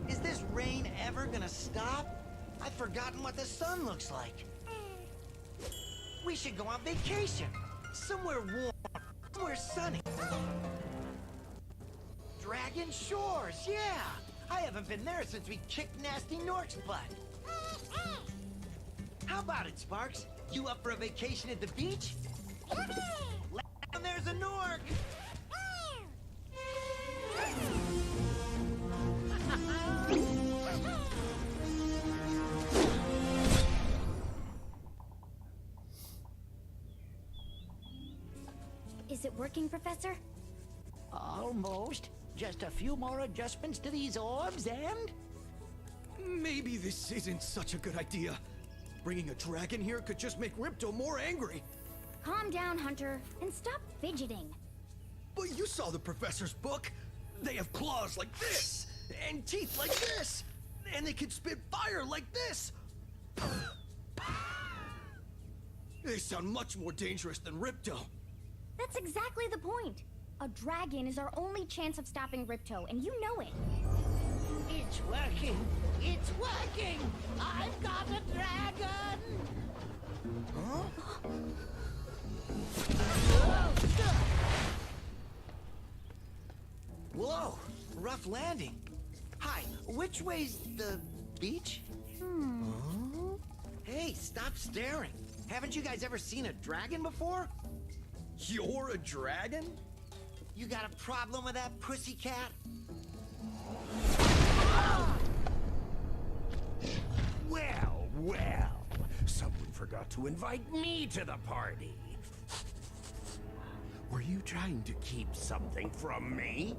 Is this rain ever gonna stop? I've forgotten what the sun looks like. We should go on vacation. Somewhere warm, somewhere sunny. Dragon Shores, yeah! I haven't been there since we kicked Nasty Nork's butt. How about it, Sparks? You up for a vacation at the beach? And there's a Nork! Is it working, Professor? Almost. Just a few more adjustments to these orbs and... Maybe this isn't such a good idea. Bringing a dragon here could just make Ripto more angry. Calm down, Hunter, and stop fidgeting. But you saw the professor's book. They have claws like this, and teeth like this, and they can spit fire like this. They sound much more dangerous than Ripto. That's exactly the point. A dragon is our only chance of stopping Ripto, and you know it. It's working! It's working! I've got a dragon! Huh? Whoa! Rough landing. Hi, which way's the beach? Huh? Hey, stop staring. Haven't you guys ever seen a dragon before? You're a dragon? You got a problem with that, pussycat? Well, well. Someone forgot to invite me to the party. Were you trying to keep something from me?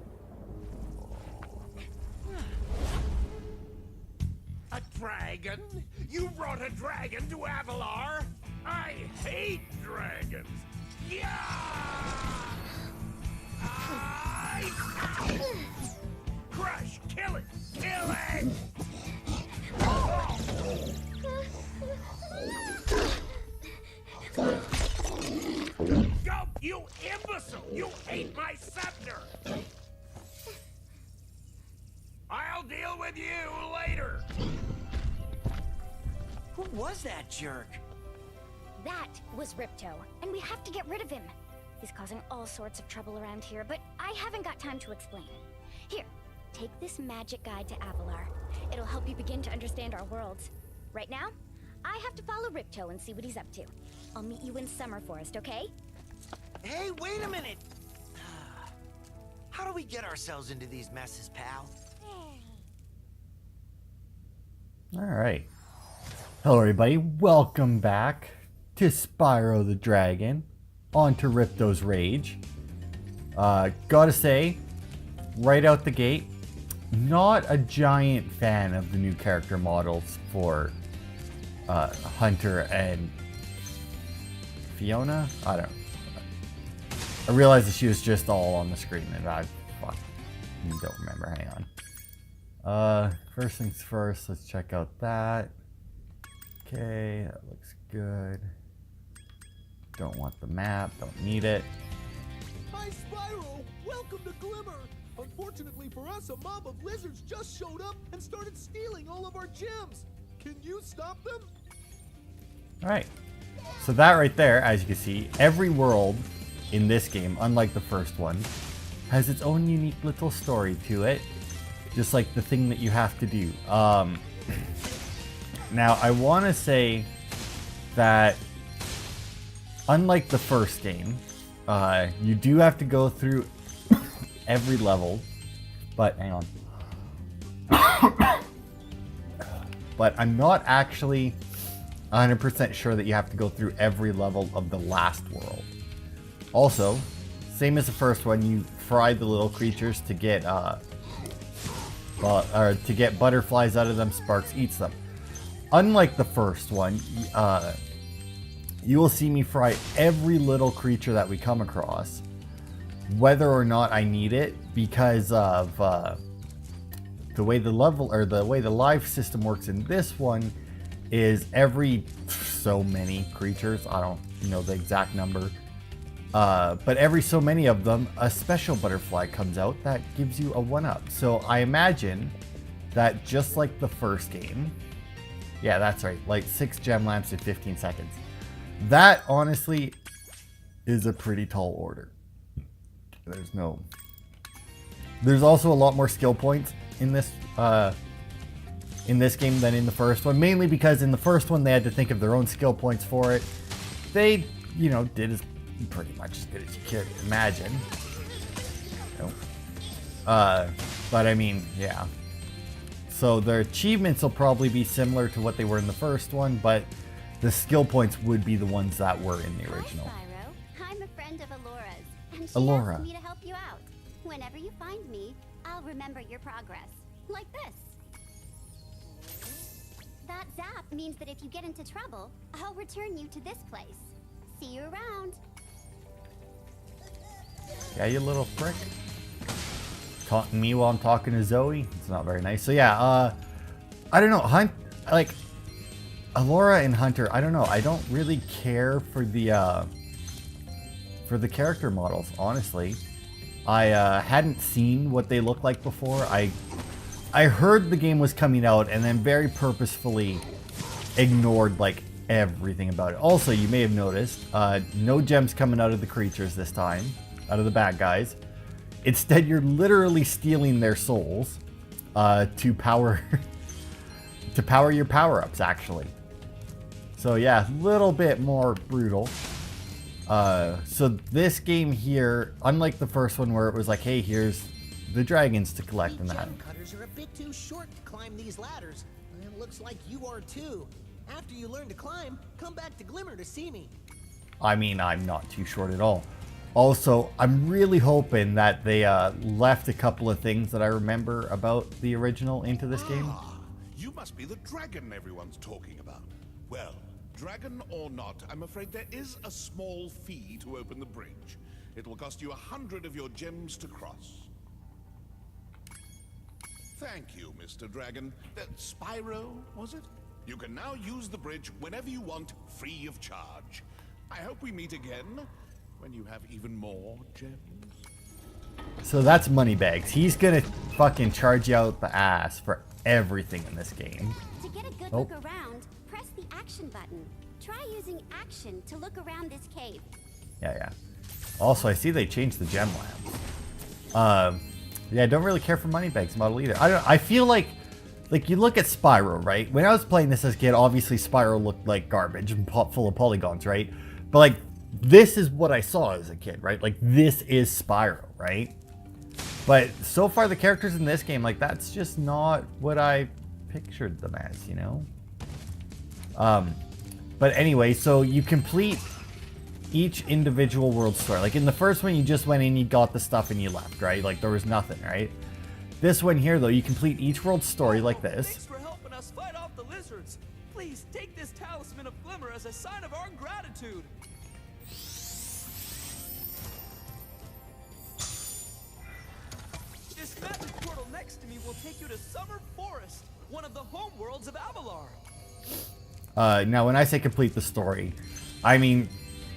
A dragon? You brought a dragon to Avalar? I hate dragons. Yeah! Crush! Kill it! Kill it! Go, you imbecile! You ate my scepter! I'll deal with you later! Who was that jerk? That was Ripto, and we have to get rid of him. He's causing all sorts of trouble around here, but I haven't got time to explain. Here, take this magic guide to Avalar. It'll help you begin to understand our worlds. Right now, I have to follow Ripto and see what he's up to. I'll meet you in Summer Forest, okay? Hey, wait a minute! How do we get ourselves into these messes, pal? Alright. Hello everybody, welcome back to Spyro the Dragon. On to Ripto's Rage. Gotta say, right out the gate, not a giant fan of the new character models for Hunter and Fiona? I don't know. I realized that she was just all on the screen and I don't remember. Hang on. First things first, let's check out that. Okay, that looks good. Don't want the map, don't need it. Hi, Spyro! Welcome to Glimmer! Unfortunately for us, a mob of lizards just showed up and started stealing all of our gems. Can you stop them? Alright, so that right there, as you can see, every world in this game, unlike the first one, has its own unique little story to it. Just like the thing that you have to do. Now, I want to say that unlike the first game, you do have to go through every level, but hang on. But I'm not actually 100% sure that you have to go through every level of the last world. Also, same as the first one, you fry the little creatures to get butterflies out of them. Sparks eats them. Unlike the first one, you will see me fry every little creature that we come across, whether or not I need it, because of the way the level or the way the life system works in this one is every so many creatures, I don't know the exact number, But every so many of them, a special butterfly comes out that gives you a 1-up. So I imagine that just like the first game, yeah, that's right, like 6 gem lamps in 15 seconds. That honestly is a pretty tall order. There's also a lot more skill points in this game than in the first one, mainly because in the first one they had to think of their own skill points for it. They, you know, did as pretty much as good as you could imagine. But I mean, yeah. So their achievements will probably be similar to what they were in the first one, but the skill points would be the ones that were in the original. Hi, Spyro. I'm a friend of Alora's, and she Alora. asked me to help you out. Whenever you find me, I'll remember your progress. Like this. That zap means that if you get into trouble, I'll return you to this place. See you around. Yeah, you little prick. Taunting me while I'm talking to Zoe. It's not very nice. So yeah, I don't know. Like Alora and Hunter, I don't know. I don't really care for the character models, honestly. I hadn't seen what they looked like before. I heard the game was coming out and then very purposefully ignored like everything about it. Also, you may have noticed, no gems coming out of the creatures this time, out of the bad guys. Instead, you're literally stealing their souls to power your power-ups, actually. So yeah, a little bit more brutal. So this game here, unlike the first one where it was like, hey, here's the dragons to collect and that. Gem cutters are a bit too short to climb these ladders. And it looks like you are too. After you learn to climb, come back to Glimmer to see me. I mean, I'm not too short at all. Also, I'm really hoping that they left a couple of things that I remember about the original into this game. Ah, you must be the dragon everyone's talking about. Well, dragon or not, I'm afraid there is a small fee to open the bridge. It will cost you 100 of your gems to cross. Thank you, Mr. Dragon. Spyro, was it? You can now use the bridge whenever you want, free of charge. I hope we meet again when you have even more gems. So that's Moneybags. He's gonna fucking charge you out the ass for everything in this game. To get a good look around, press the action button. Try using action to look around this cave. Yeah. Also, I see they changed the gem lamps. Yeah, I don't really care for Moneybags model either. I feel like you look at Spyro, right? When I was playing this as a kid, obviously Spyro looked like garbage and full of polygons, right? But like, this is what I saw as a kid, right? Like, this is Spyro, right? But so far, the characters in this game, like, that's just not what I pictured them as, you know? But anyway, so you complete each individual world story. Like, in the first one, you just went in, you got the stuff, and you left, right? Like, there was nothing, right? This one here, though, you complete each world story like this. Thanks for helping us fight off the lizards. Please take this talisman of glimmer as a sign of our gratitude. This magic portal next to me will take you to Summer Forest, one of the homeworlds of Avalar. Now, when I say complete the story, I mean,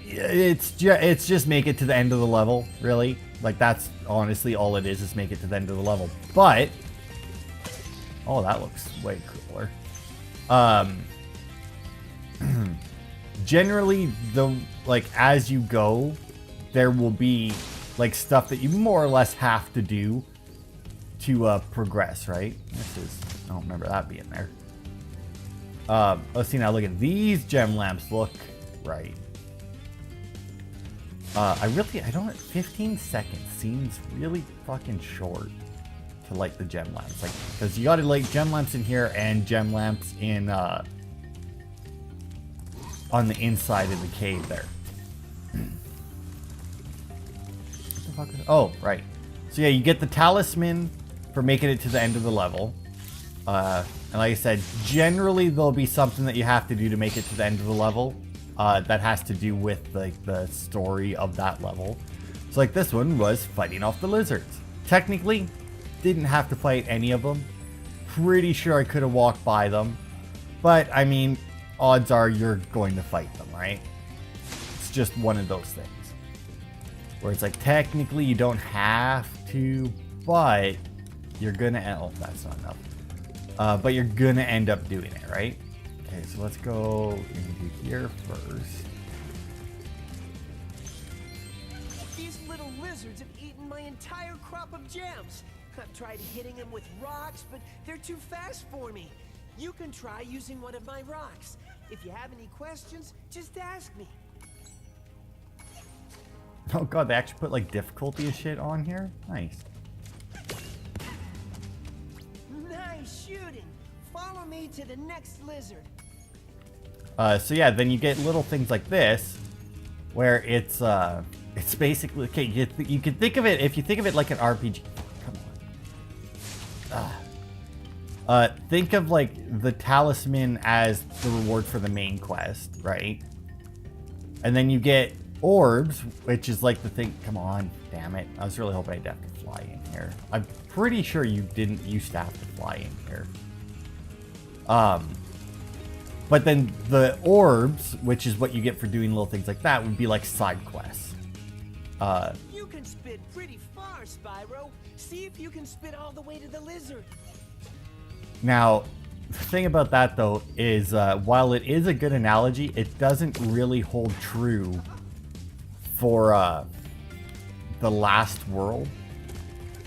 it's just make it to the end of the level, really. Like, that's honestly all it is make it to the end of the level. But, oh, that looks way cooler. Generally, as you go, there will be, like, stuff that you more or less have to do to progress, right? I don't remember that being there. Let's see now, look at these gem lamps look right. I don't, 15 seconds seems really fucking short to light the gem lamps. Like, because you gotta light gem lamps in here and gem lamps in, on the inside of the cave there. What the fuck is, oh, right. So yeah, you get the talisman for making it to the end of the level. And like I said, generally there'll be something that you have to do to make it to the end of the level. That has to do with like the story of that level. So like this one was fighting off the lizards. Technically, didn't have to fight any of them. Pretty sure I could have walked by them. But I mean, odds are you're going to fight them, right? It's just one of those things. Where it's like, technically you don't have to, but you're gonna, oh, that's not enough. But you're gonna end up doing it, right? Okay, so let's go into here first. These little lizards have eaten my entire crop of gems. I've tried hitting them with rocks, but they're too fast for me. You can try using one of my rocks. If you have any questions, just ask me. Oh god, they actually put like difficulty and shit on here? Nice. Nice shooting. Follow me to the next lizard. So yeah, then you get little things like this, where it's basically, okay, you can think of it, if you think of it like an RPG. Come on. Think of like the talisman as the reward for the main quest, right? And then you get orbs, which is like the thing, come on, damn it. I was really hoping I'd have to fly in here. I'm pretty sure you didn't used to have to fly in here. But then the orbs, which is what you get for doing little things like that, would be like side quests. You can spit pretty far, Spyro. See if you can spit all the way to the lizard. Now, the thing about that though is, while it is a good analogy, it doesn't really hold true for the last world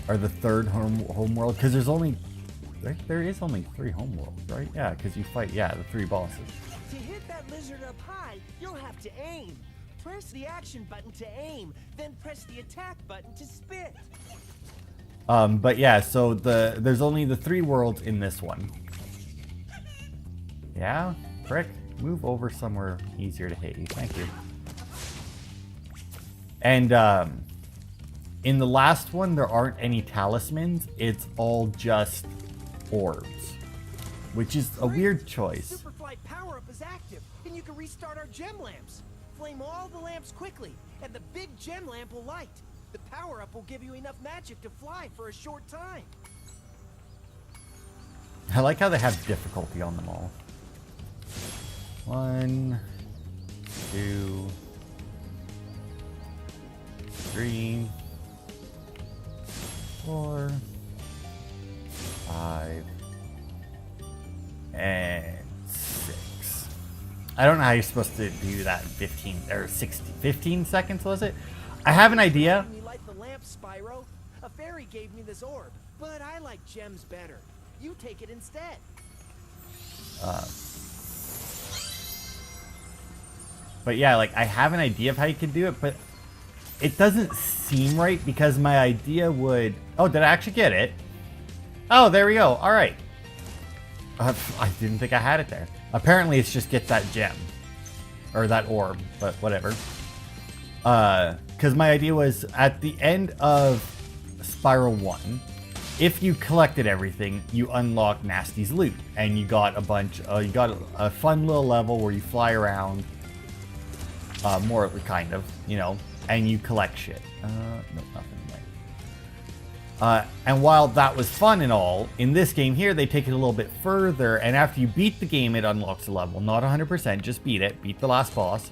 or the third homeworld, because there's only. There is only 3 homeworlds, right? Yeah, because you fight, the 3 bosses. To hit that lizard up high, you'll have to aim. Press the action button to aim, then press the attack button to spit. But yeah, so there's only the 3 worlds in this one. Yeah, prick, move over somewhere easier to hit you. Thank you. And in the last one, there aren't any talismans. It's all just orbs, which is a weird choice. Superfly power-up is active, and you can restart our gem lamps. Flame all the lamps quickly, and the big gem lamp will light. The power-up will give you enough magic to fly for a short time. I like how they have difficulty on them all. 1, 2, 3, 4, 5, and 6. I don't know how you're supposed to do that in 15 or 15 seconds, was it? I have an idea. You light the lamp, Spyro. A fairy gave me this orb, but I like gems better. You take it instead. But yeah, like I have an idea of how you can do it, but it doesn't seem right because my idea would. Oh, did I actually get it? Oh, there we go. All right. I didn't think I had it there. Apparently, it's just get that gem or that orb, but whatever. Because my idea was at the end of Spyro 1, if you collected everything, you unlock Nasty's loot, and you got a bunch. You got a fun little level where you fly around, more kind of, you know, and you collect shit. Nope, nothing. And while that was fun and all, in this game here, they take it a little bit further, and after you beat the game, it unlocks a level. Not 100%, just beat it. Beat the last boss.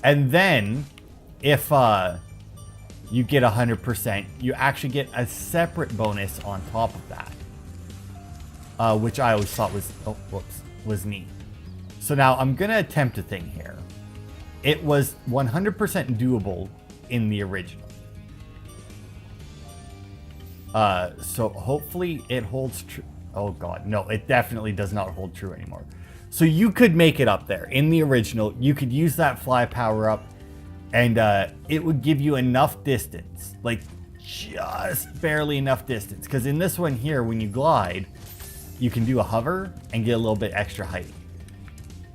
And then, if you get 100%, you actually get a separate bonus on top of that. Which I always thought was neat. So now, I'm going to attempt a thing here. It was 100% doable in the original. So hopefully it holds true. Oh god, no, it definitely does not hold true anymore. So you could make it up there. In the original, you could use that fly power up, and it would give you enough distance. Like, just barely enough distance. Because in this one here, when you glide, you can do a hover and get a little bit extra height.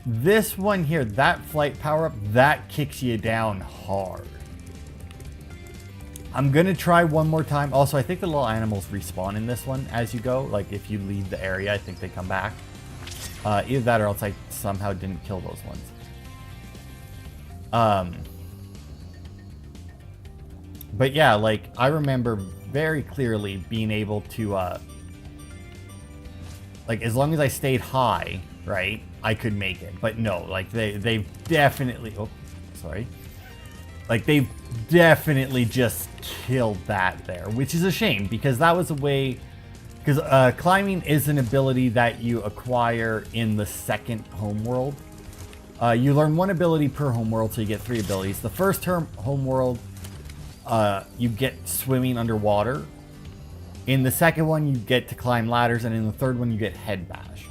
This one here, that flight power up, that kicks you down hard. I'm gonna try one more time. Also, I think the little animals respawn in this one as you go. Like, if you leave the area, I think they come back. Either that or else I somehow didn't kill those ones. But yeah, like, I remember very clearly being able to, like, as long as I stayed high, right, I could make it. But no, like, they've definitely... Oh, sorry. Like, they've definitely just killed that there, which is a shame, because that was a way... Because climbing is an ability that you acquire in the second homeworld. You learn 1 ability per homeworld, so you get 3 abilities. The first homeworld, you get swimming underwater. In the second one, you get to climb ladders, and in the third one, you get head bash.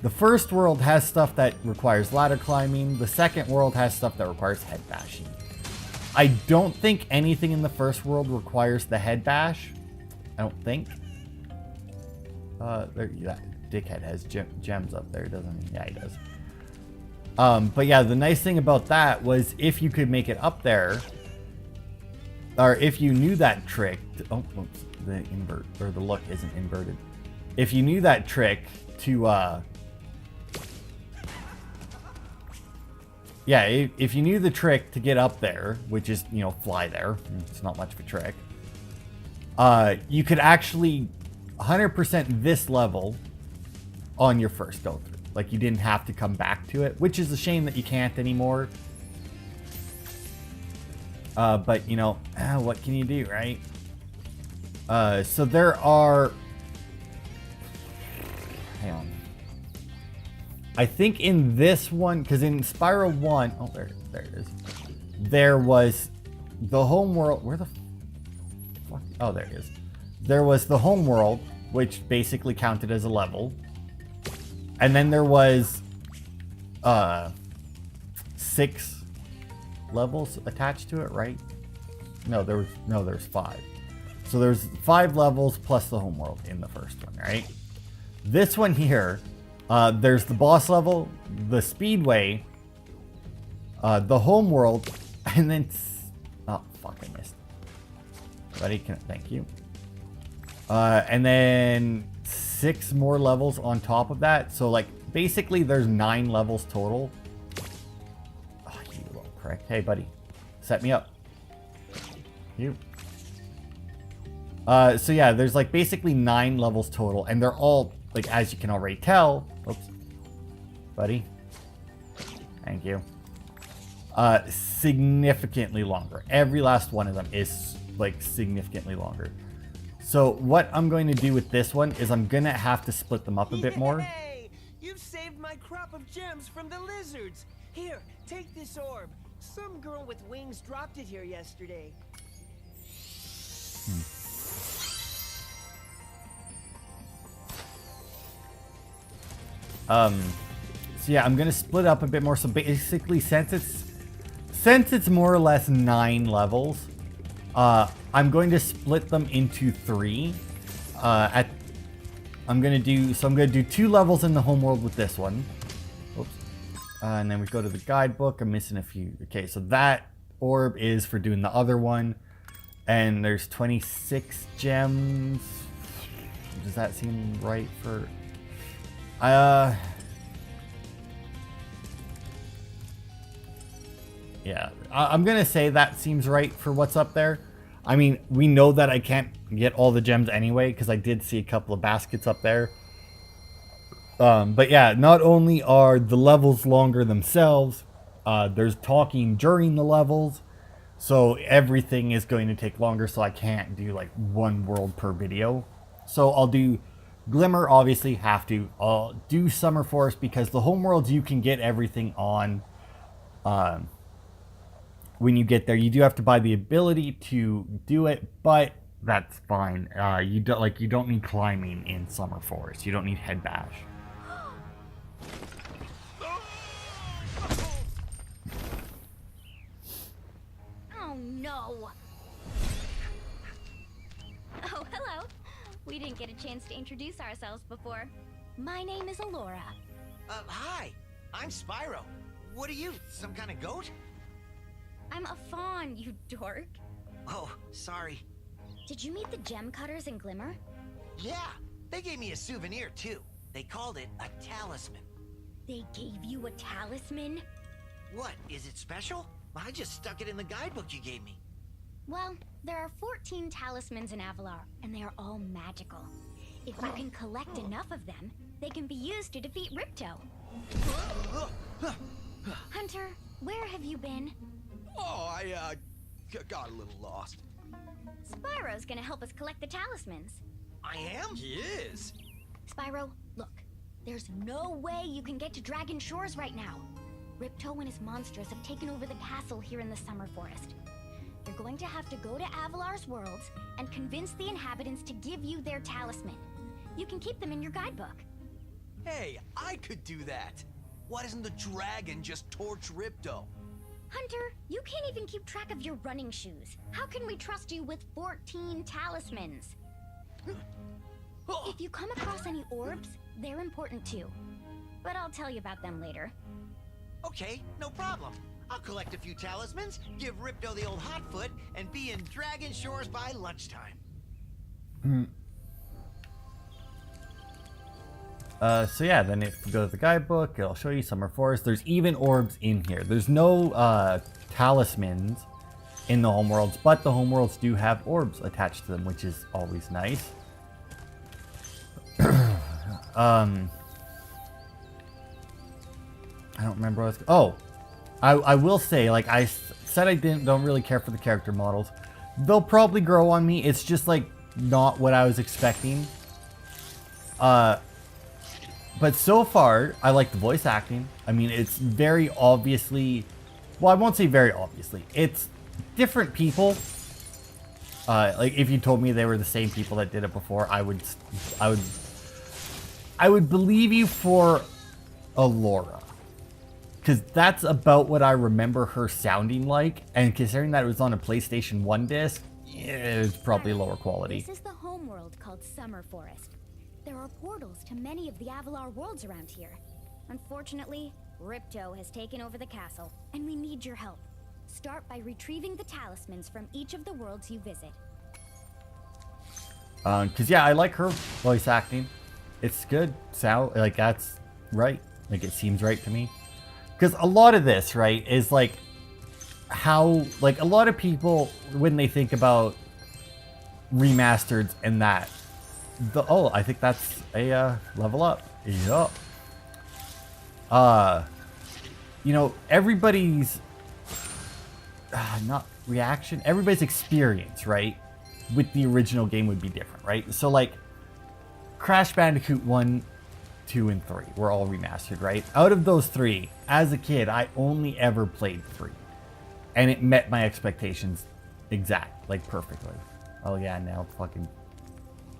The first world has stuff that requires ladder climbing. The second world has stuff that requires head bashing. I don't think anything in the first world requires the head bash. I don't think. That dickhead has gems up there, doesn't he? Yeah, he does. But yeah, the nice thing about that was if you could make it up there, or if you knew that trick. Oh, oops, the invert or the look isn't inverted. If you knew that trick to, yeah, if you knew the trick to get up there, which is, you know, fly there. It's not much of a trick. You could actually 100% this level on your first go through. Like, you didn't have to come back to it, which is a shame that you can't anymore. But, you know, what can you do, right? So there are... Hang on. I think in this one, because in Spyro 1... Oh, there it is. There was the homeworld... Where the fuck? Oh, there it is. There was the homeworld, which basically counted as a level. And then there was 6 levels attached to it, right? No, there's 5. So there's 5 levels plus the homeworld in the first one, right? This one here, there's the boss level, the speedway, the homeworld, and then... Oh, fuck, I missed. Buddy, thank you. And then 6 more levels on top of that. So, like, basically there's 9 levels total. Oh, you little prick. Hey, buddy. Set me up. You. So yeah, there's like basically 9 levels total. And they're all, like, as you can already tell. Oops. Buddy. Thank you. Significantly longer. Every last one of them is, like, significantly longer. So what I'm going to do with this one is I'm going to have to split them up a bit more. Hey, you've saved my crop of gems from the lizards. Here, take this orb. Some girl with wings dropped it here yesterday. So yeah, I'm going to split up a bit more. So basically, since it's more or less 9 levels, I'm going to split them into 3. I'm going to do 2 levels in the homeworld with this one. Oops. And then we go to the guidebook. I'm missing a few. Okay, so that orb is for doing the other one. And there's 26 gems. Does that seem right for... Yeah, I'm going to say that seems right for what's up there. I mean, we know that I can't get all the gems anyway, because I did see a couple of baskets up there. But yeah, not only are the levels longer themselves, there's talking during the levels, so everything is going to take longer, so I can't do like 1 world per video. So I'll do Glimmer, obviously, have to. I'll do Summer Forest, because the homeworlds you can get everything on when you get there. You do have to buy the ability to do it, but that's fine. You don't need climbing in Summer Forest. You don't need head bash. Oh no! Oh, hello. We didn't get a chance to introduce ourselves before. My name is Alora. Hi. I'm Spyro. What are you, some kind of goat? I'm a fawn, you dork. Oh, sorry. Did you meet the gem cutters in Glimmer? Yeah, they gave me a souvenir too. They called it a talisman. They gave you a talisman? What, is it special? I just stuck it in the guidebook you gave me. Well, there are 14 talismans in Avalar, and they are all magical. If you can collect enough of them, they can be used to defeat Ripto. Hunter, where have you been? Oh, got a little lost. Spyro's gonna help us collect the talismans. I am? He is. Spyro, look. There's no way you can get to Dragon Shores right now. Ripto and his monsters have taken over the castle here in the Summer Forest. You're going to have to go to Avalar's worlds and convince the inhabitants to give you their talisman. You can keep them in your guidebook. Hey, I could do that. Why doesn't the dragon just torch Ripto? Hunter, you can't even keep track of your running shoes. How can we trust you with 14 talismans? If you come across any orbs, they're important too. But I'll tell you about them later. Okay, no problem. I'll collect a few talismans, give Ripto the old hot foot, and be in Dragon Shores by lunchtime. So yeah, then if you go to the guidebook, it'll show you Summer Forest. There's even orbs in here. There's no talismans in the homeworlds, but the homeworlds do have orbs attached to them, which is always nice. I don't remember what I was... I will say, like I said, don't really care for the character models. They'll probably grow on me. It's just like not what I was expecting. But so far, I like the voice acting. I mean, it's very obviously... Well, I won't say very obviously. It's different people. Like, if you told me they were the same people that did it before, I would believe you for Alora. Because that's about what I remember her sounding like. And considering that it was on a PlayStation 1 disc, yeah, it's probably lower quality. This is the homeworld called Summer Forest. There are portals to many of the Avalar worlds around here. Unfortunately, Ripto has taken over the castle, and we need your help. Start by retrieving the talismans from each of the worlds you visit. Cause yeah, I like her voice acting. It's good. Sound like that's right. Like it seems right to me. Cause a lot of this, right, is like how like a lot of people when they think about remastered and that. I think that's a level up. Yup. You know, everybody's not reaction, everybody's experience, right, with the original game would be different, right? So like Crash Bandicoot 1, 2, and 3 were all remastered, right? Out of those 3, as a kid, I only ever played 3. And it met my expectations like perfectly. Oh yeah, now fucking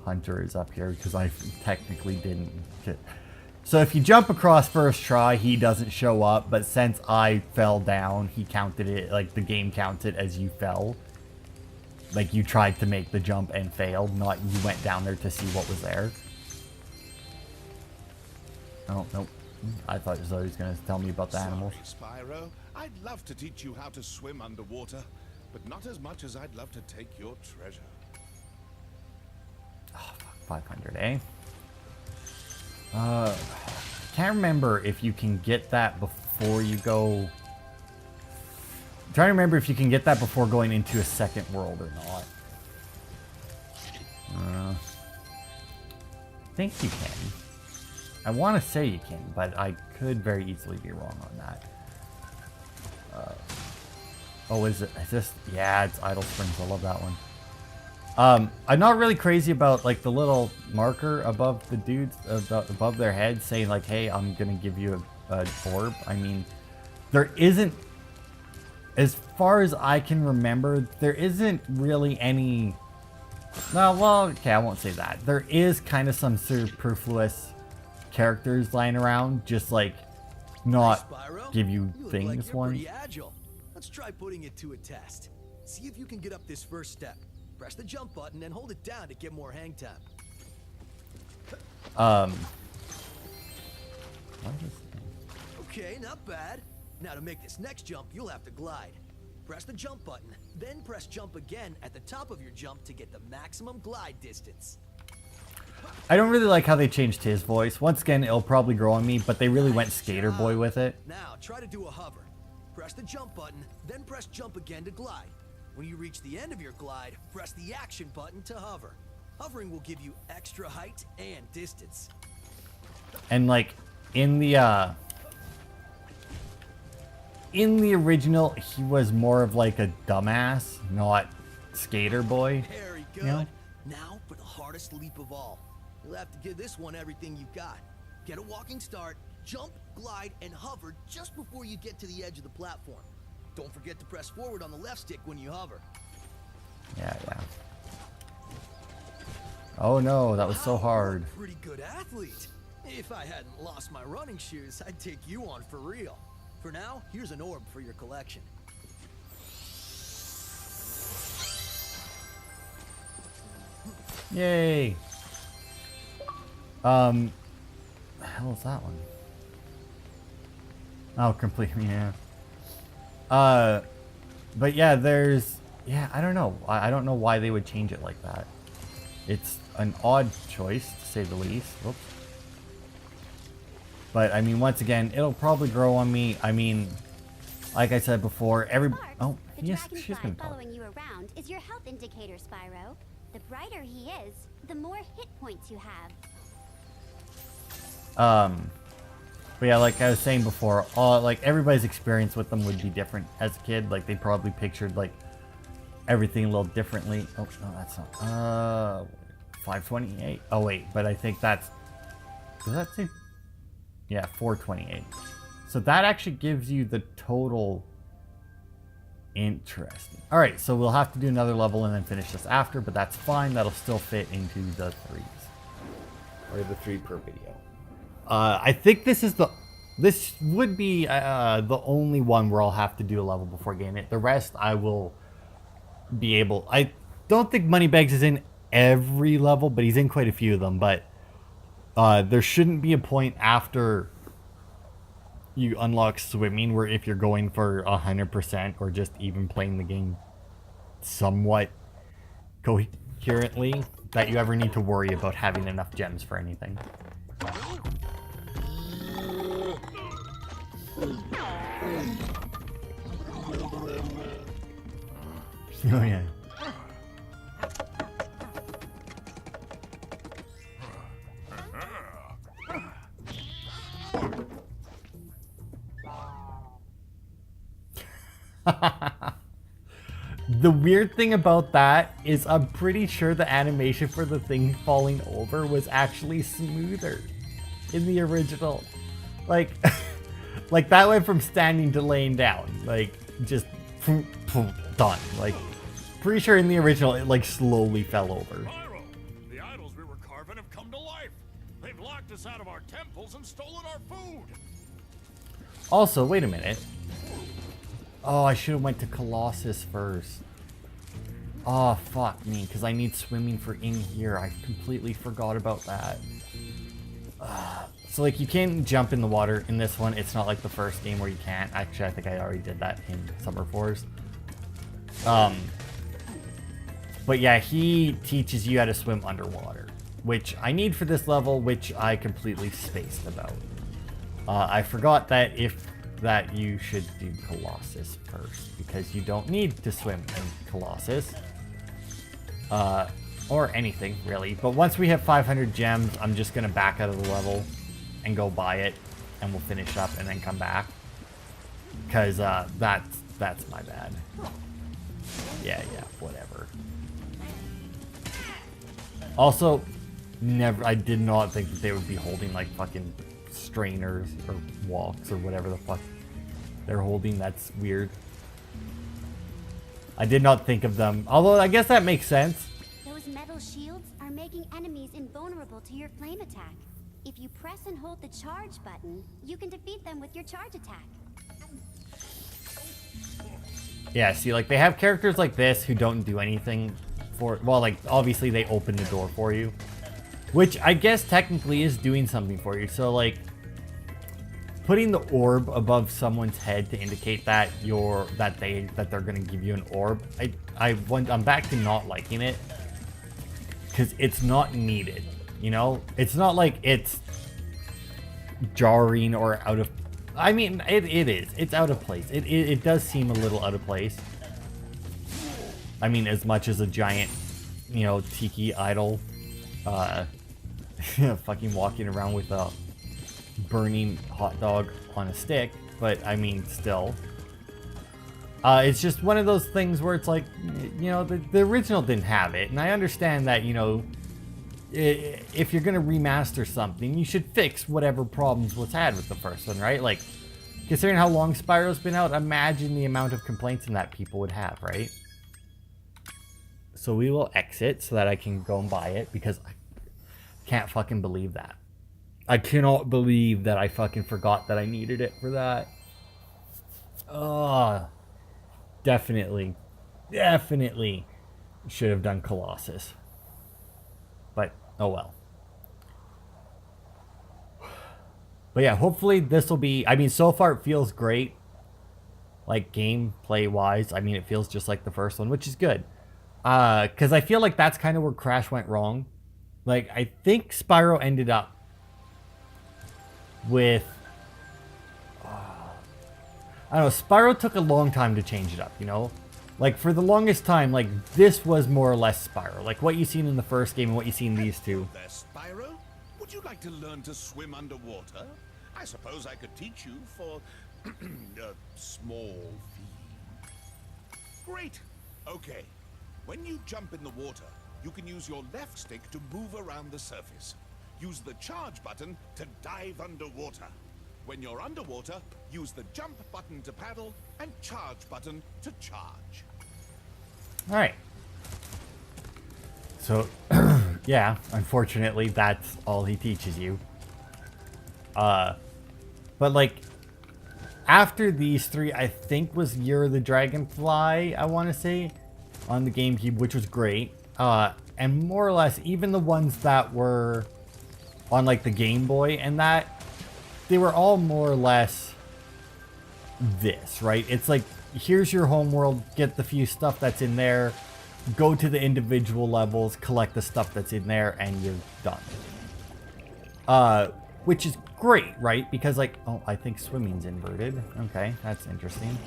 Hunter is up here because I technically didn't. So if you jump across first try, he doesn't show up, but since I fell down, he counted it, like the game counted as you fell. Like you tried to make the jump and failed, not you went down there to see what was there. Oh, nope. I thought he was going to tell me about the animals. Sorry, Spyro. I'd love to teach you how to swim underwater, but not as much as I'd love to take your treasure. Oh, 500, eh? Can't remember if you can get that before you go... I'm trying to remember if you can get that before going into a second world or not. I think you can. I want to say you can, but I could very easily be wrong on that. Oh, is this? Yeah, it's Idle Springs. I love that one. I'm not really crazy about like the little marker above the dudes, above their heads saying like, hey, I'm going to give you a orb. I mean, there isn't, as far as I can remember, there isn't really any, no, well, okay, I won't say that. There is kind of some superfluous characters lying around, just like not Spyro, give you look things like you're once. pretty agile. Let's try putting it to a test. See if you can get up this first step. Press the jump button and hold it down to get more hang time. What is Okay, not bad. Now to make this next jump, you'll have to glide. Press the jump button, then press jump again at the top of your jump to get the maximum glide distance. I don't really like how they changed his voice. Once again, it'll probably grow on me, but they really went Skater Boy with it. Now try to do a hover. Press the jump button, then press jump again to glide. When you reach the end of your glide, press the action button to hover. Hovering will give you extra height and distance. And like in the in the original, he was more of like a dumbass, not skater boy. Very good. You know? Now for the hardest leap of all. You'll have to give this one everything you've got. Get a walking start, jump, glide, and hover just before you get to the edge of the platform. Don't forget to press forward on the left stick when you hover. Yeah. Oh no, that was so hard. Pretty good athlete. If I hadn't lost my running shoes, I'd take you on for real. For now, here's an orb for your collection. Yay. The hell is that one? Oh, complete, yeah. But yeah, I don't know. I don't know why they would change it like that. It's an odd choice, to say the least. Whoops. But, I mean, once again, it'll probably grow on me. I mean, like I said before, oh, the yes, dragonfly she's gonna talk. following you around is your health indicator, Spyro. The brighter he is, the more hit points you have. But yeah, like I was saying before, like everybody's experience with them would be different as a kid. Like they probably pictured like everything a little differently. Oh no, that's not. 528. Oh wait, but I think that's. Does that say? Yeah, 428. So that actually gives you the total. Interesting. All right, so we'll have to do another level and then finish this after, but that's fine. That'll still fit into the 3s, or the 3 per video. I think this would be the only one where I'll have to do a level before getting it. The rest I will be able. I don't think Moneybags is in every level, but he's in quite a few of them. But there shouldn't be a point after you unlock swimming where if you're going for 100% or just even playing the game somewhat coherently, that you ever need to worry about having enough gems for anything. Oh yeah. The weird thing about that is I'm pretty sure the animation for the thing falling over was actually smoother in the original. Like, like that went from standing to laying down. Like, just done. Like, pretty sure in the original it like slowly fell over. Spyro, the idols we were carving have come to life. They've locked us out of our temples and stolen our food. Also, wait a minute. Oh, I should have went to Colossus first. Oh, fuck me, because I need swimming for in here. I completely forgot about that. So, like, you can jump in the water in this one. It's not like the first game where you can't. Actually, I think I already did that in Summer Force. But yeah, he teaches you how to swim underwater, which I need for this level, which I completely spaced about. I forgot that you should do Colossus first, because you don't need to swim in Colossus. Or anything, really. But once we have 500 gems, I'm just going to back out of the level and go buy it, and we'll finish up and then come back. Because that's my bad. Yeah, whatever. Also, I did not think that they would be holding, like, fucking strainers or walks or whatever the fuck they're holding. That's weird. I did not think of them, although I guess that makes sense. Those metal shields are making enemies invulnerable to your flame attack. If you press and hold the charge button, you can defeat them with your charge attack. Yeah, see, like, they have characters like this who don't do anything for, well, like, obviously they open the door for you, which I guess technically is doing something for you. So, like, putting the orb above someone's head to indicate that they're gonna give you an orb, I'm back to not liking it, because it's not needed. You know, it's not like it's jarring or out of. I mean, it is. It's out of place. It does seem a little out of place. I mean, as much as a giant, you know, tiki idol, fucking walking around with a burning hot dog on a stick, but I mean, still. It's just one of those things where it's like, you know, the original didn't have it. And I understand that, you know, if you're going to remaster something, you should fix whatever problems was had with the first one, right? Like, considering how long Spyro's been out, imagine the amount of complaints that people would have, right? So we will exit so that I can go and buy it, because I can't fucking believe that. I cannot believe that I fucking forgot that I needed it for that. Oh, definitely should have done Colossus. But, oh well. But yeah, hopefully this will be, I mean, so far it feels great. Like, gameplay wise, I mean, it feels just like the first one, which is good. Because I feel like that's kind of where Crash went wrong. Like, I think Spyro ended up with... I don't know, Spyro took a long time to change it up, you know? Like, for the longest time, like, this was more or less Spyro. Like, what you've seen in the first game and what you see in these two. There, Spyro? Would you like to learn to swim underwater? I suppose I could teach you for a small fee. Great. Okay. When you jump in the water, you can use your left stick to move around the surface. Use the charge button to dive underwater. When you're underwater, use the jump button to paddle and charge button to charge. Alright. So, yeah, unfortunately, that's all he teaches you. But, like, after these three, I think was Year of the Dragonfly, I want to say, on the GameCube, which was great. And more or less, even the ones that were on, like, the Game Boy and that, they were all more or less this, right? It's like, here's your homeworld, get the few stuff that's in there, go to the individual levels, collect the stuff that's in there, and you're done. Which is great, right? Because, like, oh, I think swimming's inverted. Okay, that's interesting.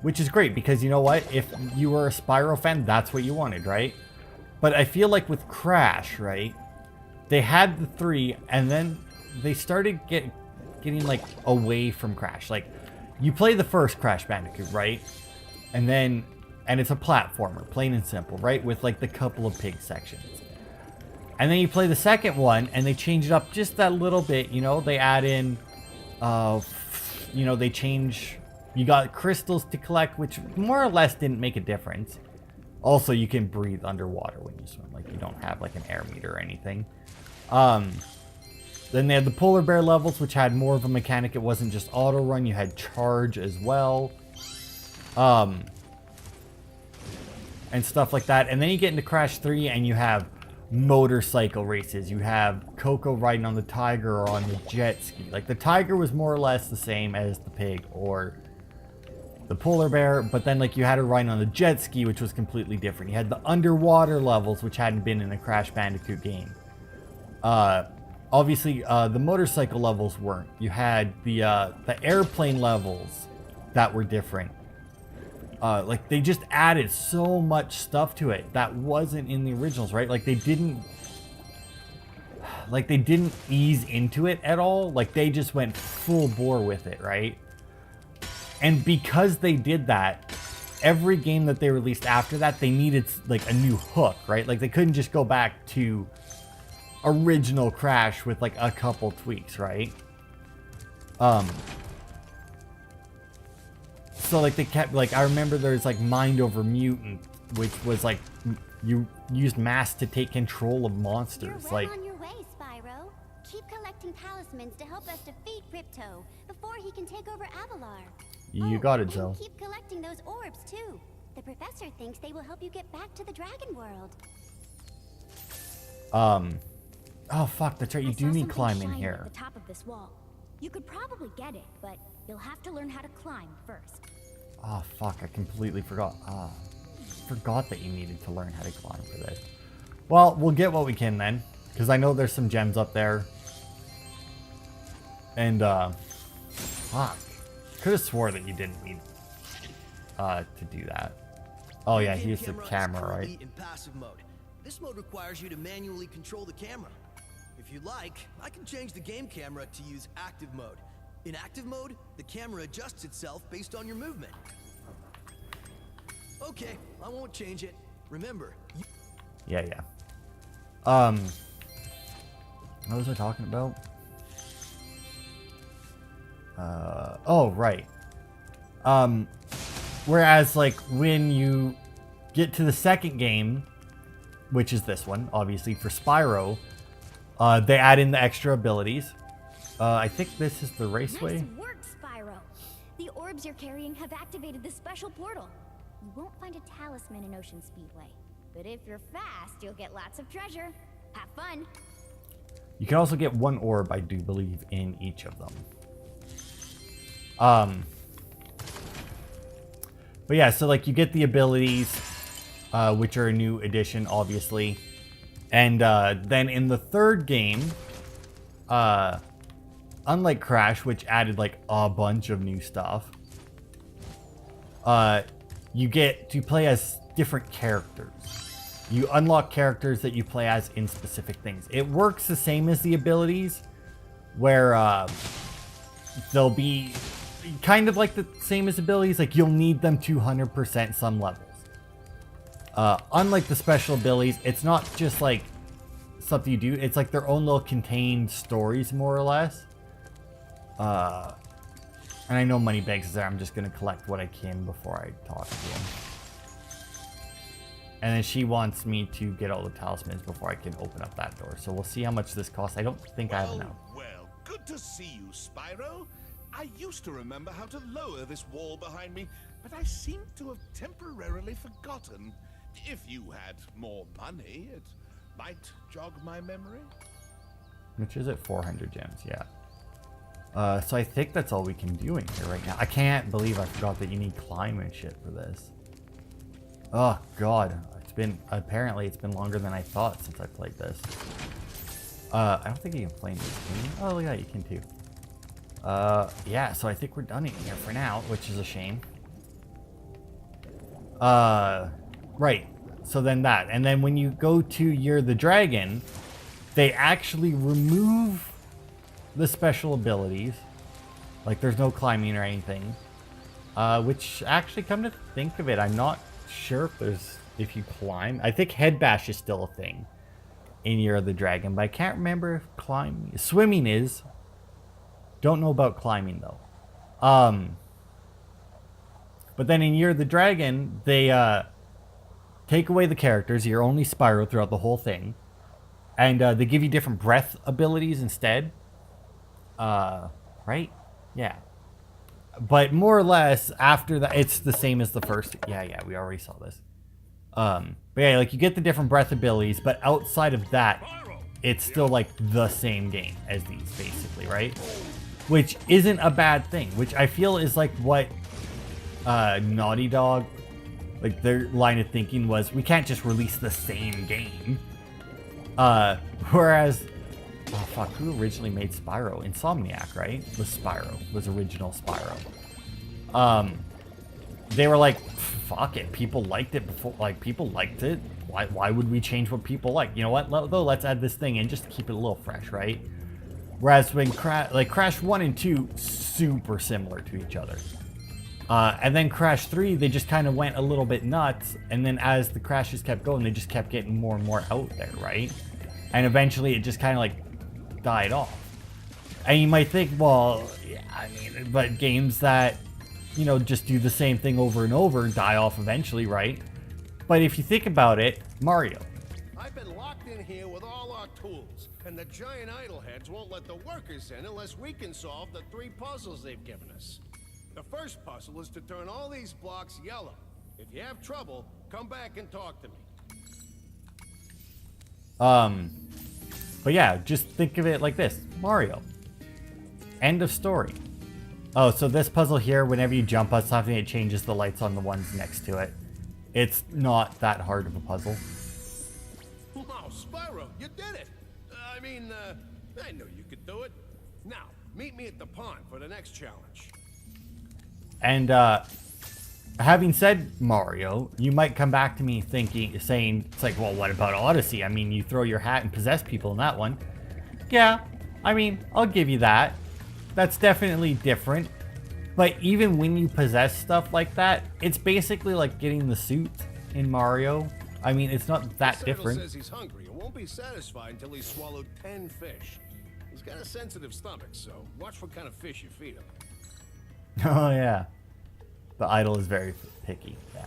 Which is great, because you know what? If you were a Spyro fan, that's what you wanted, right? But I feel like with Crash, right? They had the three, and then they started getting, like, away from Crash. Like, you play the first Crash Bandicoot, right? And then, and it's a platformer, plain and simple, right? With, like, the couple of pig sections. And then you play the second one, and they change it up just that little bit, you know? They add in, you know, they change... You got crystals to collect, which more or less didn't make a difference. Also, you can breathe underwater when you swim. Like, you don't have, like, an air meter or anything. Then they had the polar bear levels, which had more of a mechanic. It wasn't just auto run. You had charge as well. And stuff like that. And then you get into Crash 3 and you have motorcycle races. You have Coco riding on the tiger or on the jet ski. Like, the tiger was more or less the same as the pig or the polar bear, but then, like, you had her riding on the jet ski, which was completely different. You had the underwater levels, which hadn't been in a Crash Bandicoot game. Obviously, the motorcycle levels weren't. You had the airplane levels that were different. Like, they just added so much stuff to it that wasn't in the originals, right? Like, they didn't ease into it at all. Like, they just went full bore with it, right? And because they did that, every game that they released after that, they needed, like, a new hook, right? Like, they couldn't just go back to original Crash with, like, a couple tweaks, right? So, like, they kept, like, I remember there's, like, Mind Over Mutant, which was, like, you used mass to take control of monsters. You're like, on your way, Spyro. Keep collecting talismans to help us defeat Ripto before he can take over Avalar. You got it, Zoe. And keep collecting those orbs, too. The professor thinks they will help you get back to the Dragon World. Oh, fuck, that's right. You do need climb in here. At the top of this wall. You could probably get it, but you'll have to learn how to climb first. Oh, fuck, I completely forgot. Forgot that you needed to learn how to climb for this. Well, we'll get what we can then, because I know there's some gems up there. And, fuck. Could have swore that you didn't need to do that. Oh yeah, he used the camera, right? In passive mode. This mode requires you to manually control the camera. If you like, I can change the game camera to use active mode. In active mode, the camera adjusts itself based on your movement. Okay, I won't change it. Remember, Yeah. What was I talking about? Oh, right. Whereas, like, when you get to the second game, which is this one, obviously, for Spyro, they add in the extra abilities. I think this is the raceway. Nice work, Spyro. The orbs you're carrying have activated the special portal. You won't find a talisman in Ocean Speedway, but if you're fast, you'll get lots of treasure. Have fun. You can also get one orb, I do believe, in each of them. But yeah, so like you get the abilities, which are a new addition, obviously. And then in the third game, unlike Crash, which added like a bunch of new stuff, you get to play as different characters. You unlock characters that you play as in specific things. It works the same as the abilities, where they'll be kind of like the same as abilities. Like you'll need them to 100% some levels. Unlike the special abilities, it's not just like something you do. It's like their own little contained stories, more or less. And I know Moneybags is there. I'm just going to collect what I can before I talk to him. And then she wants me to get all the talismans before I can open up that door. So we'll see how much this costs. I don't think I have enough. Well, good to see you, Spyro. I used to remember how to lower this wall behind me, but I seem to have temporarily forgotten. If you had more money, it might jog my memory. Which is at 400 gems, yeah. So I think that's all we can do in here right now. I can't believe I forgot that you need climb and shit for this. Oh god, apparently it's been longer than I thought since I played this. I don't think you can play this game. Oh yeah, you can too. Yeah, so I think we're done in here for now, which is a shame. Right, so then that, and then when you go to Year the Dragon, they actually remove the special abilities. Like there's no climbing or anything. Which actually, come to think of it, I'm not sure if you climb. I think head bash is still a thing in Year of the Dragon, but I can't remember if climbing. Swimming is. Don't know about climbing though. But then in Year of the Dragon, they take away the characters. You're only Spyro throughout the whole thing, and they give you different breath abilities instead. Right? Yeah. But more or less, after that, it's the same as the first. Yeah, we already saw this. But yeah, like you get the different breath abilities, but outside of that, it's still like the same game as these, basically, right? Which isn't a bad thing, which I feel is like what Naughty Dog, like their line of thinking was, we can't just release the same game. Whereas, oh fuck, who originally made Spyro? Insomniac, right? Was original Spyro. They were like, fuck it, people liked it before, like people liked it. Why would we change what people like? You know what, though, let's add this thing in just to keep it a little fresh, right? Whereas when Crash 1 and 2, super similar to each other. And then Crash 3, they just kind of went a little bit nuts, and then as the crashes kept going, they just kept getting more and more out there, right? And eventually it just kind of like died off. And you might think, well, yeah, I mean, but games that, you know, just do the same thing over and over die off eventually, right? But if you think about it, Mario. I've been locked in here with all our tools, and the giant idol heads won't let the workers in unless we can solve the 3 puzzles they've given us. The first puzzle is to turn all these blocks yellow. If you have trouble, come back and talk to me. But yeah, just think of it like this. Mario. End of story. Oh, so this puzzle here, whenever you jump on something, it changes the lights on the ones next to it. It's not that hard of a puzzle. Wow, Spyro, you did it! I mean, I knew you could do it. Now, meet me at the pond for the next challenge. And, having said Mario, you might come back to me saying, it's like, well, what about Odyssey? I mean, you throw your hat and possess people in that one. Yeah, I mean, I'll give you that. that's definitely different. But even when you possess stuff like that, it's basically like getting the suit in Mario. I mean, it's not that different. Says he's hungry and won't be satisfied until he's swallowed 10 fish. He's got a sensitive stomach, so watch what kind of fish you feed him. Oh yeah, the idol is very picky. Yeah.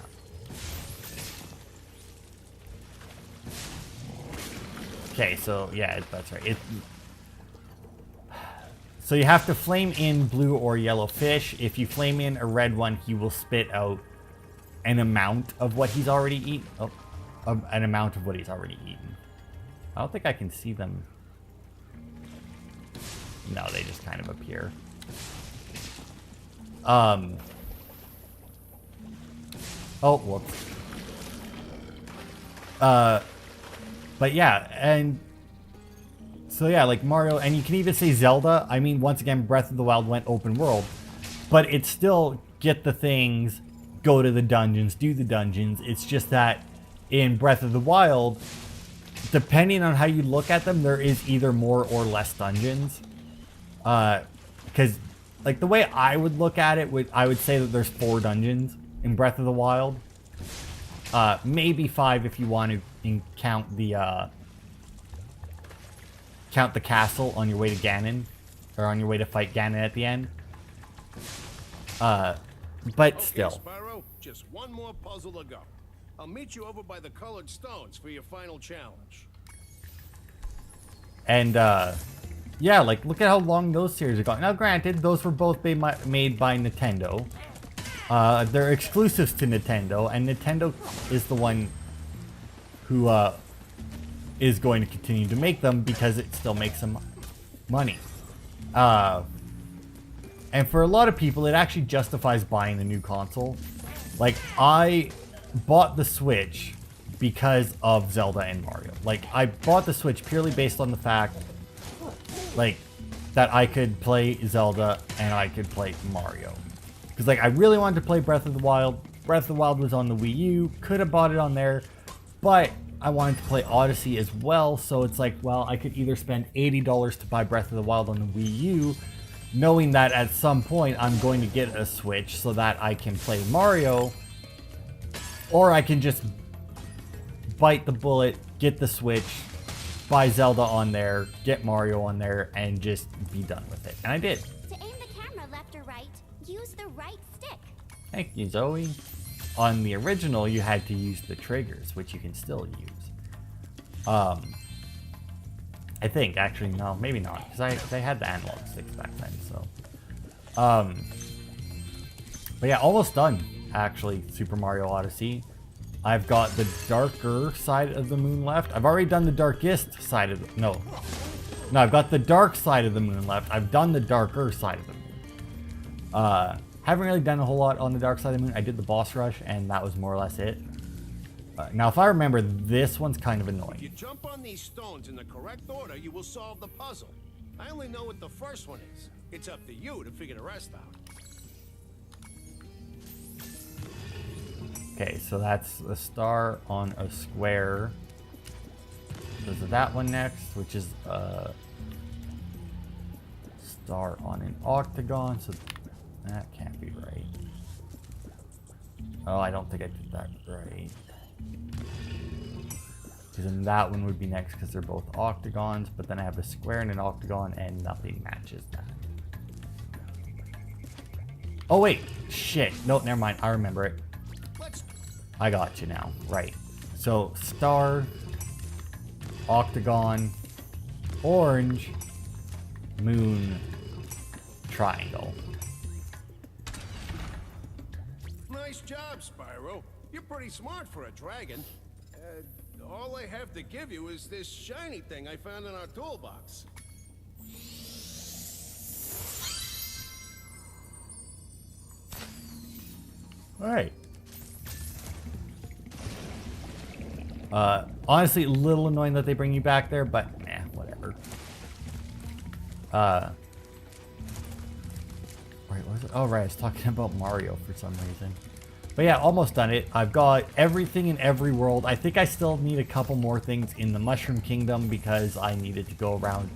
Okay, so yeah, that's right. So you have to flame in blue or yellow fish. If you flame in a red one, he will spit out an amount of what he's already eaten. Oh, an amount of what he's already eaten. I don't think I can see them. No, they just kind of appear. Oh, whoops. But yeah, and so yeah, like Mario, and you can even say Zelda. I mean, once again, Breath of the Wild went open world, but it's still get the things, go to the dungeons, do the dungeons. It's just that in Breath of the Wild, depending on how you look at them, there is either more or less dungeons. Because like the way I would look at it, I would say that there's 4 dungeons in Breath of the Wild. Maybe 5 if you want to count the castle on your way to Ganon, or on your way to fight Ganon at the end. But okay, still. Spyro, just one more puzzle to go. I'll meet you over by the colored stones for your final challenge. And yeah, like look at how long those series are going. Now, granted, those were both made by Nintendo. They're exclusives to Nintendo, and Nintendo is the one who is going to continue to make them because it still makes them money. And for a lot of people, it actually justifies buying a new console. Like, I bought the Switch because of Zelda and Mario. Like, I bought the Switch purely based on the fact, like, that I could play Zelda and I could play Mario. Because, like, I really wanted to play Breath of the Wild. Breath of the Wild was on the Wii U. Could have bought it on there. But I wanted to play Odyssey as well. So it's like, well, I could either spend $80 to buy Breath of the Wild on the Wii U, knowing that at some point I'm going to get a Switch so that I can play Mario. Or I can just bite the bullet, get the Switch, buy Zelda on there, get Mario on there, and just be done with it. And I did. To aim the camera left or right, use the right stick. Thank you, Zoe. On the original, you had to use the triggers, which you can still use. I think, actually, no, maybe not, because they had the analog sticks back then, so. But yeah, almost done, actually, Super Mario Odyssey. I've got the darker side of the moon left. I've already done the darkest side of the... No, I've got the dark side of the moon left. I've done the darker side of the moon. Haven't really done a whole lot on the dark side of the moon. I did the boss rush, and that was more or less it. Now, if I remember, this one's kind of annoying. If you jump on these stones in the correct order, you will solve the puzzle. I only know what the first one is. It's up to you to figure the rest out. Okay, so that's a star on a square. There's that one next, which is a star on an octagon, so that can't be right. Oh, I don't think I did that right. Because then that one would be next because they're both octagons, but then I have a square and an octagon and nothing matches that. Oh wait, shit. Nope, never mind. I remember it. I got you now. Right. So, star, octagon, orange, moon, triangle. Nice job, Spyro. You're pretty smart for a dragon. All I have to give you is this shiny thing I found in our toolbox. Alright. Honestly, a little annoying that they bring you back there, but eh, whatever. Right, what was it? Oh, right, I was talking about Mario for some reason. But yeah, almost done it. I've got everything in every world. I think I still need a couple more things in the Mushroom Kingdom because I needed to go around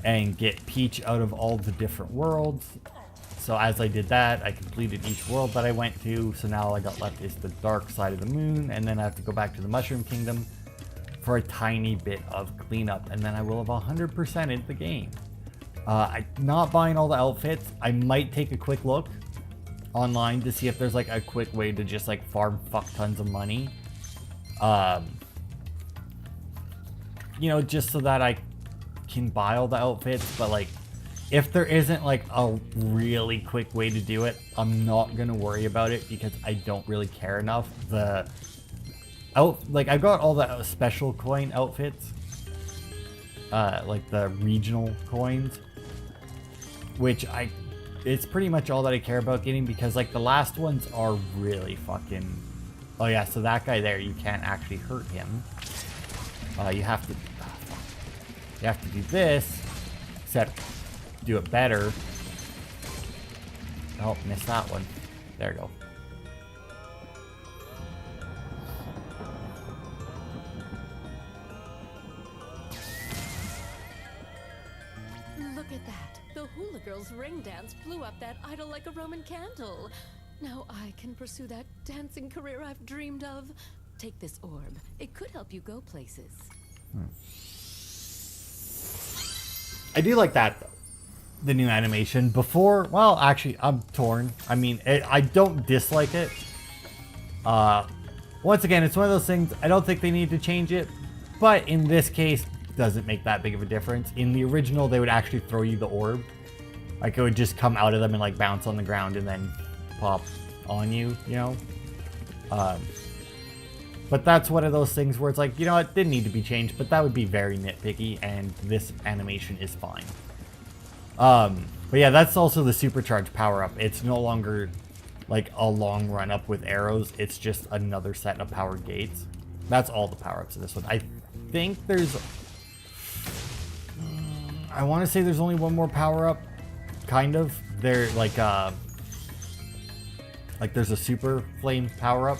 and get Peach out of all the different worlds. So as I did that, I completed each world that I went to. So now all I got left is the dark side of the moon, and then I have to go back to the Mushroom Kingdom for a tiny bit of cleanup, and then I will have 100%ed the game. I'm not buying all the outfits. I might take a quick look online to see if there's like a quick way to just like farm fuck tons of money. You know, just so that I can buy all the outfits, but like if there isn't like a really quick way to do it, I'm not gonna worry about it because I don't really care enough. Like I got all the special coin outfits, like the regional coins, which it's pretty much all that I care about getting, because like the last ones are really fucking, oh yeah, so that guy there, you can't actually hurt him. You have to do this, except do it better. Oh, missed that one. There we go. Look at that. The hula girl's ring dance blew up that idol like a Roman candle. Now I can pursue that dancing career I've dreamed of. Take this orb. It could help you go places. I do like that though. The new animation. Before, well, actually, I'm torn. I mean, I don't dislike it. Once again, it's one of those things, I don't think they need to change it. But in this case, doesn't make that big of a difference. In the original, they would actually throw you the orb. Like, it would just come out of them and, like, bounce on the ground and then pop on you, you know? But that's one of those things where it's like, you know, it didn't need to be changed, but that would be very nitpicky, and this animation is fine. But yeah, that's also the supercharged power-up. It's no longer, like, a long run-up with arrows. It's just another set of power gates. That's all the power-ups in this one. I think there's... I want to say there's only one more power-up, kind of. There, like there's a super flame power-up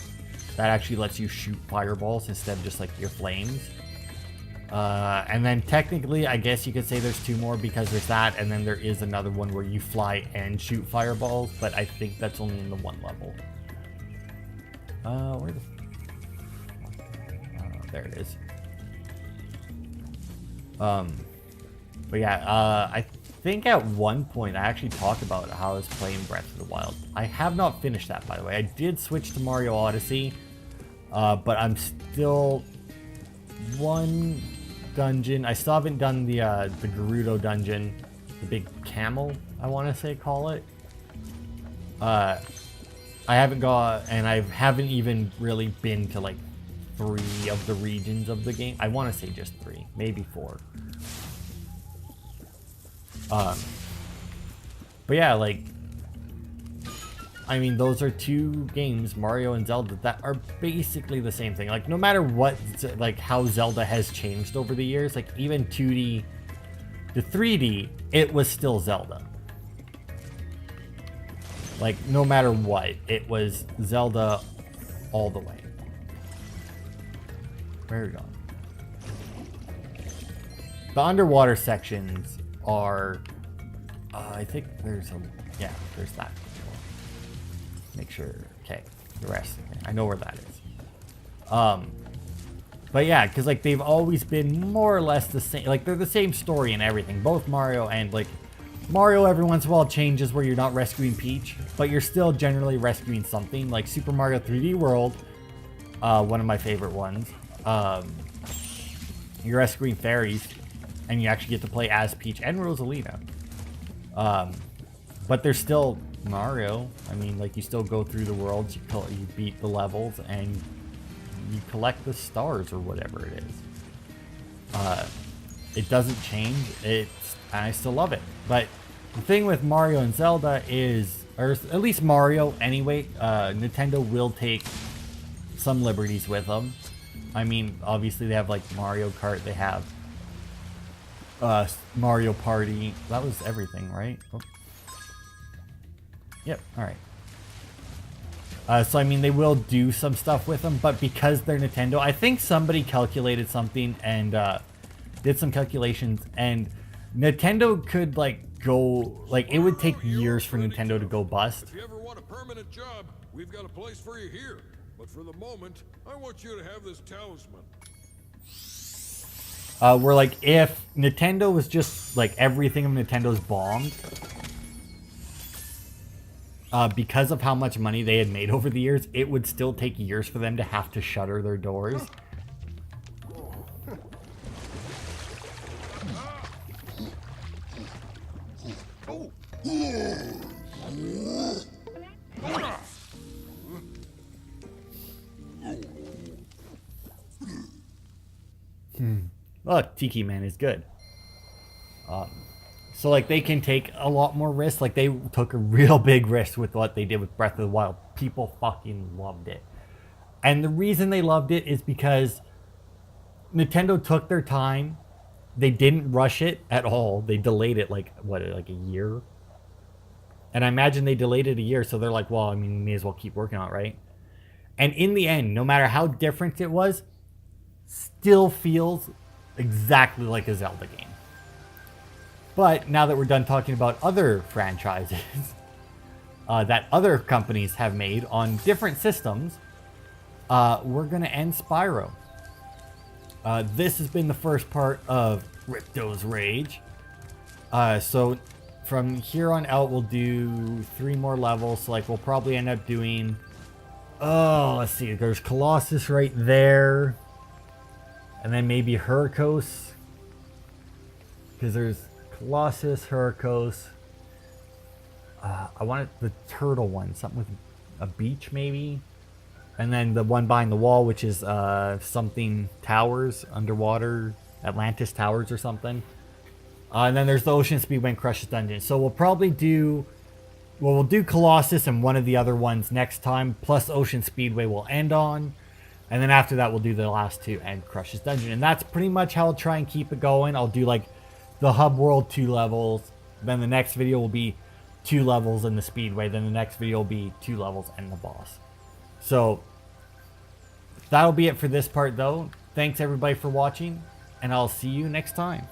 that actually lets you shoot fireballs instead of just like your flames. And then technically, I guess you could say there's two more, because there's that, and then there is another one where you fly and shoot fireballs, but I think that's only in the one level. Where the... there it is. But yeah, I think at one point I actually talked about how I was playing Breath of the Wild. I have not finished that, by the way. I did switch to Mario Odyssey, but I'm still one dungeon. I still haven't done the Gerudo dungeon, the big camel, I want to say call it. I haven't got, and I haven't even really been to like 3 of the regions of the game. I want to say just 3, maybe 4. But yeah, like, I mean, those are 2 games, Mario and Zelda, that are basically the same thing. Like, no matter what, like, how Zelda has changed over the years, like, even 2D to 3D, it was still Zelda. Like, no matter what, it was Zelda all the way. Where are we going? The underwater sections are, I think there's a, yeah, there's that. Make sure, okay, the rest, I know where that is. But yeah, because like they've always been more or less the same, like they're the same story and everything, both Mario and like, Mario every once in a while changes where you're not rescuing Peach, but you're still generally rescuing something, like Super Mario 3D World, one of my favorite ones. You're rescuing fairies, and you actually get to play as Peach and Rosalina. But there's still Mario. I mean, like, you still go through the worlds, you beat the levels, and you collect the stars or whatever it is. It doesn't change. And I still love it. But the thing with Mario and Zelda is, or at least Mario anyway, Nintendo will take some liberties with them. I mean, obviously they have like Mario Kart, they have Mario Party. That was everything, right? Oh. Yep, alright. So I mean, they will do some stuff with them, but because they're Nintendo, I think somebody calculated something and did some calculations, and Nintendo could like go, like it would take years for Nintendo to go bust. If you ever want a permanent job, we've got a place for you here. But for the moment, I want you to have this talisman. Where like if Nintendo was just like everything of Nintendo's bombed, because of how much money they had made over the years, it would still take years for them to have to shutter their doors. Oh, Tiki Man is good. So like they can take a lot more risks. Like they took a real big risk with what they did with Breath of the Wild. People fucking loved it. And the reason they loved it is because Nintendo took their time. They didn't rush it at all. They delayed it like, what, like a year? And I imagine they delayed it a year, so they're like, well, I mean, we may as well keep working on it, right? And in the end, no matter how different it was, still feels exactly like a Zelda game. But now that we're done talking about other franchises that other companies have made on different systems, we're going to end Spyro. This has been the first part of Ripto's Rage. So from here on out, we'll do 3 more levels. So like we'll probably end up doing, oh, let's see, there's Colossus right there. And then maybe Hurricos. Because there's Colossus, Hurricos. I wanted the turtle one. Something with a beach, maybe. And then the one behind the wall, which is something towers, underwater, Atlantis Towers or something. And then there's the Ocean Speedway and Crush's Dungeon. So we'll probably do, well, we'll do Colossus and one of the other ones next time. Plus Ocean Speedway we'll end on. And then after that, we'll do the last 2 and Crush's Dungeon. And that's pretty much how I'll try and keep it going. I'll do like the hub world 2 levels. Then the next video will be 2 levels in the Speedway. Then the next video will be 2 levels and the boss. So that'll be it for this part though. Thanks everybody for watching. And I'll see you next time.